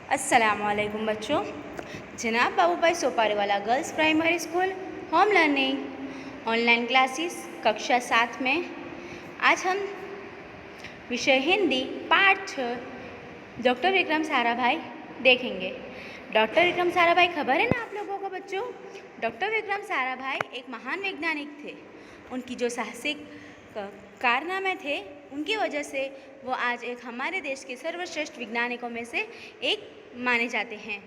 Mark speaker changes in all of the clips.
Speaker 1: अस्सलामुअलैकुम बच्चों। जनाब Babubhai Sopariwala girls primary school home learning online classes कक्षा 7 में आज हम विषय हिंदी पाठ 6 डॉक्टर विक्रम साराभाई देखेंगे। डॉक्टर विक्रम साराभाई खबर है ना आप लोगों को बच्चों? डॉक्टर विक्रम साराभाई एक महान वैज्ञानिक थे। उनकी जो साहसिक कारनामे थे उनकी वजह से वो आज एक हमारे देश के सर्वश्रेष्ठ वैज्ञानिकों में से एक माने जाते हैं।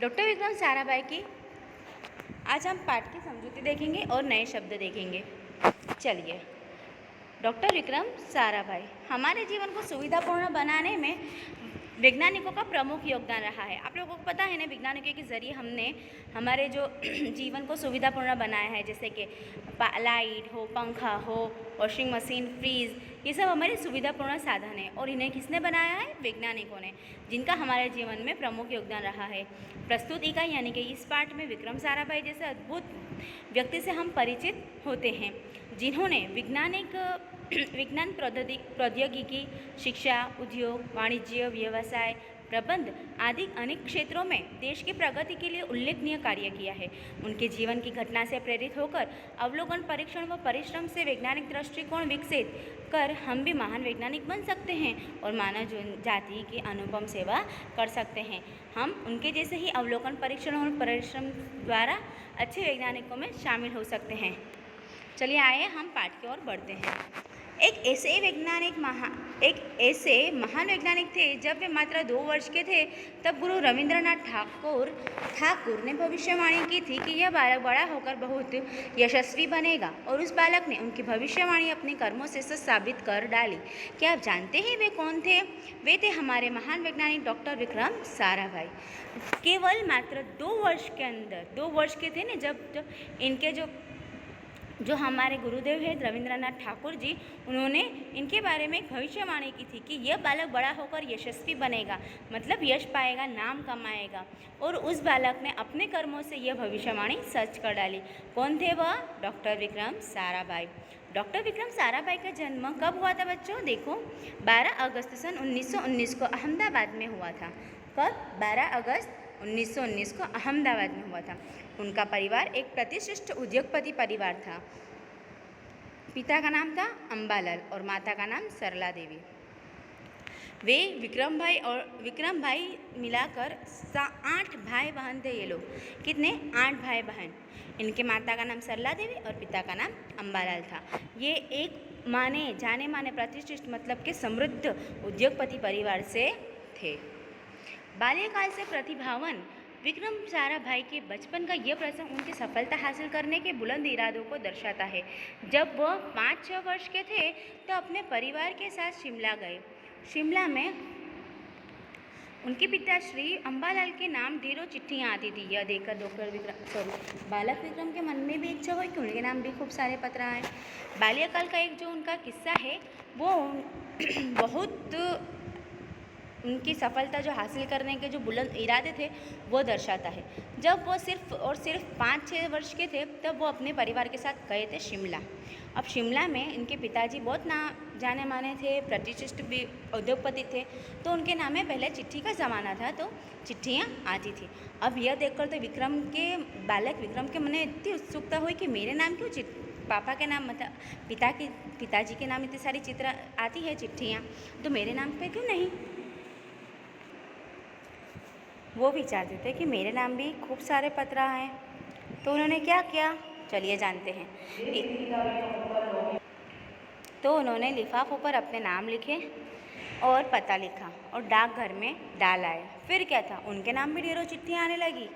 Speaker 1: डॉक्टर विक्रम साराभाई की आज हम पाठ की समझूती देखेंगे और नए शब्द देखेंगे। चलिए, डॉक्टर विक्रम साराभाई हमारे जीवन को सुविधापूर्ण बनाने में वैज्ञानिकों का प्रमुख योगदान रहा है। आप लोगों को पता है ना, वैज्ञानिकों के ज़रिए हमने हमारे जो जीवन को सुविधापूर्ण बनाया है, जैसे कि लाइट हो, पंखा हो, वॉशिंग मशीन, फ्रीज, ये सब हमारे सुविधापूर्ण साधन है। और इन्हें किसने बनाया है? वैज्ञानिकों ने, जिनका हमारे जीवन में प्रमुख योगदान रहा है। प्रस्तुत इकाई यानी कि इस पाठ में विक्रम साराभाई जैसे अद्भुत व्यक्ति से हम परिचित होते हैं, जिन्होंने विज्ञान प्रौद्योगिकी, शिक्षा, उद्योग, वाणिज्य, व्यवसाय, प्रबंध आदि अनेक क्षेत्रों में देश की प्रगति के लिए उल्लेखनीय कार्य किया है। उनके जीवन की घटना से प्रेरित होकर अवलोकन, परीक्षण व परिश्रम से वैज्ञानिक दृष्टिकोण विकसित कर हम भी महान वैज्ञानिक बन सकते हैं और मानव जाति की अनुपम सेवा कर सकते हैं। हम उनके जैसे ही अवलोकन, परीक्षण और परिश्रम द्वारा अच्छे वैज्ञानिकों में शामिल हो सकते हैं। चलिए आइए हम पाठ की ओर बढ़ते हैं। एक ऐसे महान वैज्ञानिक थे। जब वे मात्र 2 वर्ष के थे तब गुरु रविंद्रनाथ ठाकुर ने भविष्यवाणी की थी कि यह बालक बड़ा होकर बहुत यशस्वी बनेगा, और उस बालक ने उनकी भविष्यवाणी अपने कर्मों से सच साबित कर डाली। क्या आप जानते हैं वे कौन थे? वे थे हमारे महान वैज्ञानिक डॉक्टर विक्रम साराभाई। केवल मात्र 2 वर्ष के अंदर, 2 वर्ष के थे ना जब इनके जो हमारे गुरुदेव हैं रविंद्रनाथ ठाकुर जी, उन्होंने इनके बारे में एक भविष्यवाणी की थी कि यह बालक बड़ा होकर यशस्वी बनेगा, मतलब यश पाएगा, नाम कमाएगा। और उस बालक ने अपने कर्मों से यह भविष्यवाणी सच कर डाली। कौन थे वह? डॉक्टर विक्रम साराभाई। डॉक्टर विक्रम साराभाई का जन्म कब हुआ था बच्चों? देखो, 12 अगस्त सन 1919 को अहमदाबाद में हुआ था। कब? 12 अगस्त 1919 को अहमदाबाद में हुआ था। उनका परिवार एक प्रतिष्ठित उद्योगपति परिवार था। पिता का नाम था अंबालाल और माता का नाम सरला देवी। वे विक्रम भाई मिलाकर 8 भाई बहन थे। ये लोग कितने? 8 भाई बहन। इनके माता का नाम सरला देवी और पिता का नाम अंबालाल था। ये एक जाने माने प्रतिष्ठित मतलब के समृद्ध उद्योगपति परिवार से थे। बाल्यकाल से प्रतिभावान विक्रम साराभाई के बचपन का यह प्रसंग उनकी सफलता हासिल करने के बुलंद इरादों को दर्शाता है। जब वह 5-6 वर्ष के थे तो अपने परिवार के साथ शिमला गए। शिमला में उनके पिता श्री अंबालाल के नाम ढेरों चिट्ठियाँ आती थी। यह देखकर बालक विक्रम के मन में भी इच्छा हुई कि उनके नाम भी खूब सारे पत्र आए। बाल्यकाल का एक जो उनका किस्सा है वो बहुत उनकी सफलता जो हासिल करने के जो बुलंद इरादे थे वो दर्शाता है। जब वो सिर्फ 5-6 वर्ष के थे तब वो अपने परिवार के साथ गए थे शिमला। अब शिमला में इनके पिताजी बहुत जाने माने थे, प्रतिष्ठित भी उद्योगपति थे, तो उनके नाम में पहले चिट्ठी का ज़माना था तो चिट्ठियाँ आती थी। अब यह देखकर तो बालक विक्रम के मन में इतनी उत्सुकता हुई कि मेरे नाम क्यों पापा के नाम मतलब पिताजी के नाम इतनी सारी चित्र आती है चिट्ठियाँ, तो मेरे नाम पे क्यों नहीं? वो भी चाहते थे कि मेरे नाम भी खूब सारे पत्र आए। तो उन्होंने क्या किया? चलिए जानते हैं। तो उन्होंने लिफाफों पर अपने नाम लिखे और पता लिखा और डाकघर में डाल आए। फिर क्या था? उनके नाम भी ढेरों चिट्ठियाँ आने लगी।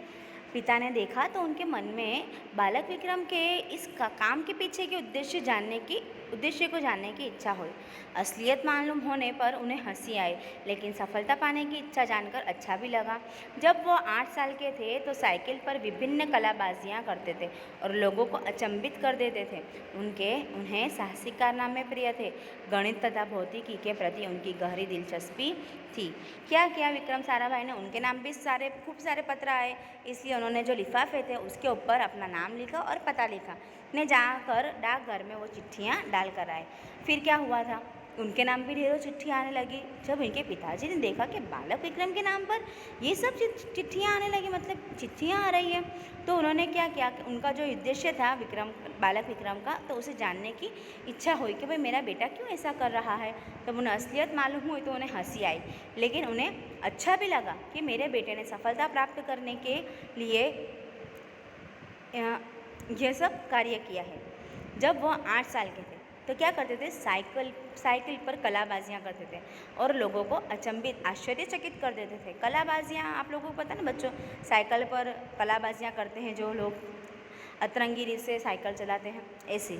Speaker 1: पिता ने देखा तो उनके मन में बालक विक्रम के इस काम के पीछे के उद्देश्य को जानने की इच्छा हुई। असलियत मालूम होने पर उन्हें हंसी आई, लेकिन सफलता पाने की इच्छा जानकर अच्छा भी लगा। जब वो 8 साल के थे तो साइकिल पर विभिन्न कलाबाजियाँ करते थे और लोगों को अचंभित कर देते थे। उन्हें साहसिक कारनामे प्रिय थे। गणित तथा भौतिकी के प्रति उनकी गहरी दिलचस्पी थी। क्या किया विक्रम साराभाई ने? उनके नाम भी खूब सारे पत्र आए, इसलिए उन्होंने जो लिफाफे थे उसके ऊपर अपना नाम लिखा और पता लिखा। ने जाकर डाकघर में वो चिट्ठियाँ डाल कर आए। फिर क्या हुआ था? उनके नाम भी ढेरों चिट्ठियाँ आने लगी। जब इनके पिताजी ने देखा कि बालक विक्रम के नाम पर ये सब चिट्ठियाँ आने लगी, मतलब चिट्ठियाँ आ रही हैं, तो उन्होंने क्या किया कि उनका जो उद्देश्य था बालक विक्रम का, तो उसे जानने की इच्छा हुई कि भाई मेरा बेटा क्यों ऐसा कर रहा है। तब उन्हें असलियत मालूम हुई तो उन्हें हंसी आई, लेकिन उन्हें अच्छा भी लगा कि मेरे बेटे ने सफलता प्राप्त करने के लिए यह सब कार्य किया है। जब वह 8 साल के थे तो क्या करते थे, साइकिल पर कलाबाजियाँ करते थे और लोगों को अचंभित आश्चर्यचकित कर देते थे। कलाबाजियाँ आप लोगों को पता ना बच्चों, साइकिल पर कलाबाजियाँ करते हैं जो लोग अतरंगी रीत से साइकिल चलाते हैं, ऐसे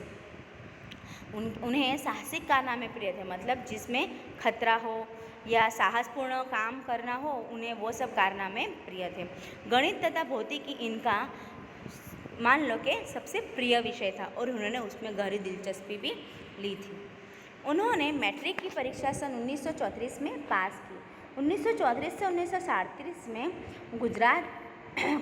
Speaker 1: उन्हें साहसिक कारनामे प्रिय थे, मतलब जिसमें खतरा हो या साहसपूर्ण काम करना हो, उन्हें वो सब कारनामे प्रिय थे। गणित तथा भौतिकी इनका मान लो कि सबसे प्रिय विषय था और उन्होंने उसमें गहरी दिलचस्पी भी ली थी। उन्होंने मैट्रिक की परीक्षा सन 1934 में पास की। 1934 से 1937 में गुजरात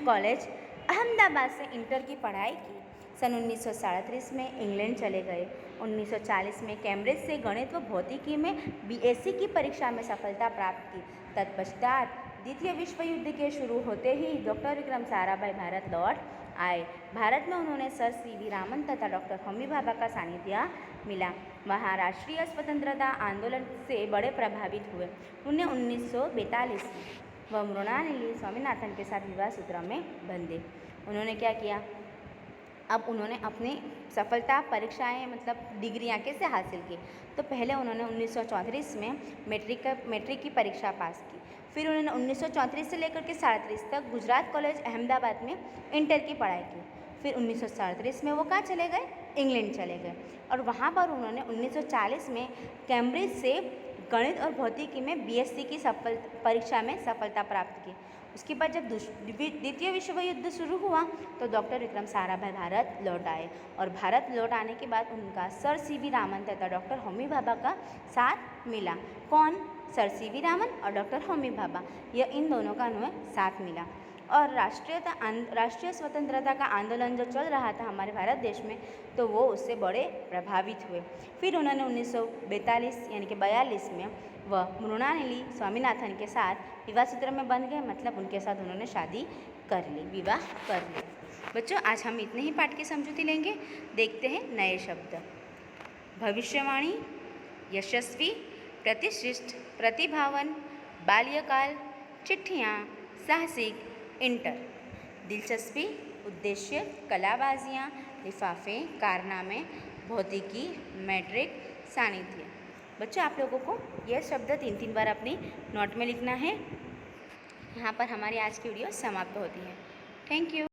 Speaker 1: कॉलेज अहमदाबाद से इंटर की पढ़ाई की। सन 1937 में इंग्लैंड चले गए। 1940 में कैम्ब्रिज से गणित व भौतिकी में बीएससी की परीक्षा में सफलता प्राप्त की। तत्पश्चात द्वितीय विश्व युद्ध के शुरू होते ही डॉक्टर विक्रम साराभाई भारत लौट आए। भारत में उन्होंने सर सीवी रामन तथा डॉक्टर होमी भाभा का सानिध्य मिला। वहाँ राष्ट्रीय स्वतंत्रता आंदोलन से बड़े प्रभावित हुए। उन्हें 1942 में वह मृणालिनी स्वामीनाथन के साथ विवाह सूत्र में बंधे। उन्होंने क्या किया, अब उन्होंने अपनी सफलता परीक्षाएं मतलब डिग्रियां कैसे हासिल की, तो पहले उन्होंने 1934 में मैट्रिक की परीक्षा पास की। फिर उन्होंने 1934 से लेकर के 37 तक गुजरात कॉलेज अहमदाबाद में इंटर की पढ़ाई की। फिर 1937 में वो कहाँ चले गए, इंग्लैंड चले गए और वहाँ पर उन्होंने 1940 में कैम्ब्रिज से गणित और भौतिकी में बीएससी की परीक्षा में सफलता प्राप्त की। उसके बाद जब द्वितीय विश्व युद्ध शुरू हुआ तो डॉक्टर विक्रम साराभाई भारत लौट आए और भारत लौट आने के बाद उनका सर सीवी रामन तथा डॉक्टर होमी भाभा का साथ मिला। कौन, सर सीवी रामन और डॉक्टर होमी भाभा, यह इन दोनों का उन्हें साथ मिला। और राष्ट्रीय स्वतंत्रता का आंदोलन जो चल रहा था हमारे भारत देश में, तो वो उससे बड़े प्रभावित हुए। फिर उन्होंने 1942 यानी कि 42 में वह मृणालिनी स्वामीनाथन के साथ विवाह सूत्र में बंध गए, मतलब उनके साथ उन्होंने शादी कर ली, विवाह कर ली। बच्चों आज हम इतने ही पाठ की समझूती लेंगे। देखते हैं नए शब्द। भविष्यवाणी, यशस्वी, प्रतिष्ठित, प्रतिभावन, बाल्यकाल, चिट्ठियाँ, साहसिक, इंटर। दिलचस्पी, उद्देश्य, कलाबाजियाँ, लिफाफे, कारनामे, भौतिकी, मैट्रिक, सानिध्य। बच्चों आप लोगों को यह शब्द 3-3 बार अपनी नोट में लिखना है। यहाँ पर हमारी आज की वीडियो समाप्त होती है। Thank you.